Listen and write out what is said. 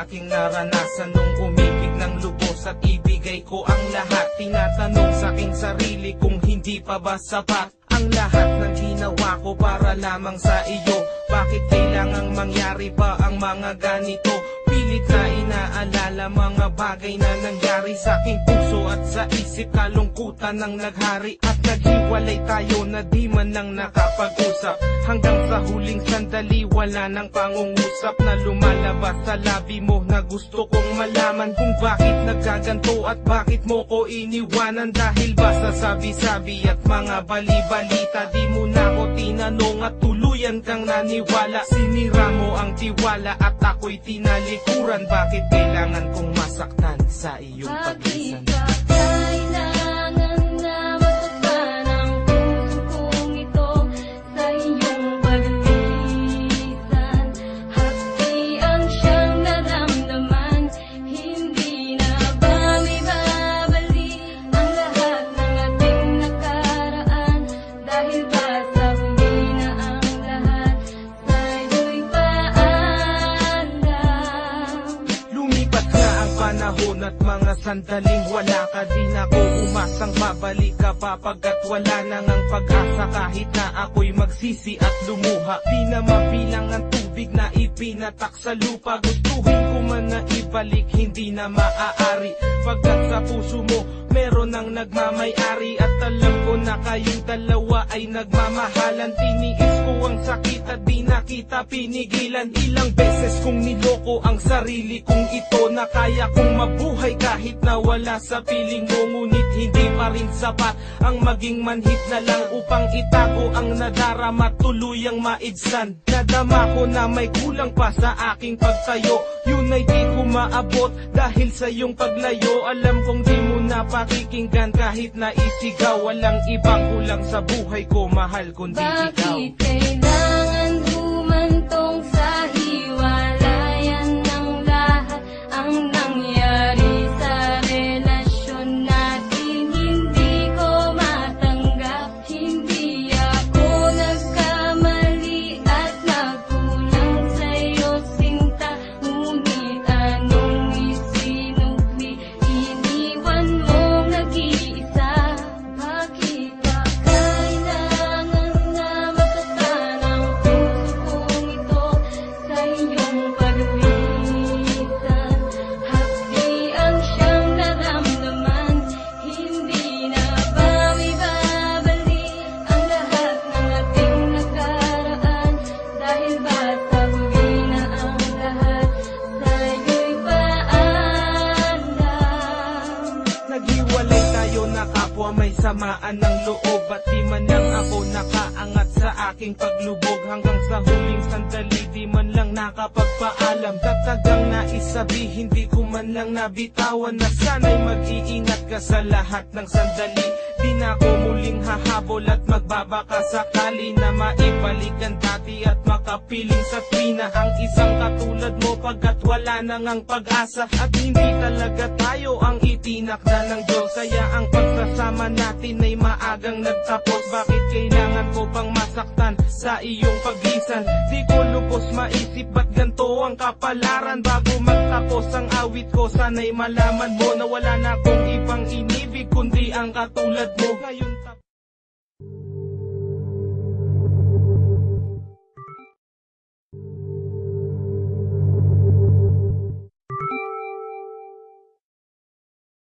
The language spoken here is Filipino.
aking naranasan nung umibig ng lubos at ibigay ko ang lahat. Tinatanong sa aking sarili kung hindi pa ba sapat ang lahat ng ginawa ko para lamang sa iyo. Bakit kailangang mangyari pa ang mga ganito? Pilit na inaalala mga bagay na nangyari sa aking puso at sa isip. Kalungkutan ng naghari at naghiwalay tayo na di man lang nakapag-usap. Hanggang sa huling sandali wala nang pangungusap na lumalabas sa labi mo na gusto kong malaman kung bakit nagkaganto at bakit mo ko iniwanan. Dahil ba sa sabi-sabi at mga bali-balita di mo na ko tinanong at tuluyan kang naniwala. Sinira mo ang tiwala at ako'y tinalikuran. Bakit kailangan kong masaktan sa iyong paglisan? At mga sandaling wala ka, di na ko umasang babalik ka pa pagkat wala nang ang pag-asa. Kahit na ako'y magsisi at lumuha, di na mabilang ang tubig na ipinatak sa lupa. Gustuhin ko man na ibalik, hindi na maaari pagkat sa puso mo meron ang nagmamay-ari. At alam ko na kayong dalawa ay nagmamahalan. Tiniis ko ang sakit at di na kita pinigilan. Ilang beses kong niloko ang sarili kong ito na kaya kong mabuhay kahit na wala sa piling mo. Ngunit hindi pa rin sapat ang maging manhid na lang upang itago ang nadarama, tuluyang maidsan. Nadama ko na may kulang pa sa aking pagtayo, yun ay di ko maabot dahil sa iyong paglayo. Alam kong di mo na pakikinggan kahit na isigaw. Walang ibang kulang sa buhay ko, mahal, kundi ikaw. Bakit kailangan humantong sa hiwalayan ng lahat ang nangyari sa relasyon natin? Hindi ko matanggap, hindi ako nagkamali at nagkulang sa'yo sinta. Ngunit anong isinukli, iniwan mong nag-iisa. Bakit ba kailangan na masaktan ang puso kong ito sa iyong pagwisan? Hapdi ang siyang naramdaman, hindi na ba maibabalik ang lahat ng ating nakaraan? Dahil ba sabi na ang lahat sa'yo'y paalam? Naghiwalay tayo na kapwa may samaan ng loob, at di man lang ako nakaangat sa aking paglubog. Hanggang sa huling sandali di man lang nakapagpaalam. Tatagang naisabi, hindi ko man lang nabitawan na sana'y mag-iingat ka sa lahat ng sandali. Di na ako muling hahabol at magbabaka sakali na maibalik ang dati at makapiling sa tuwina ang isang katulad mo pagkat wala nang ang pag-asa. At hindi talaga tayo ang itinakda ng Diyos, kaya ang pagsasama natin ay maagang nagtapos. Bakit kailangan ko pang masaktan sa iyong paglisan? Di ko lubos maisip ba't ganito ang kapalaran. Bago magtapos ang awit ko, sana'y malaman mo na wala na akong ibang inibig kundi ang katulad mo. Ngayon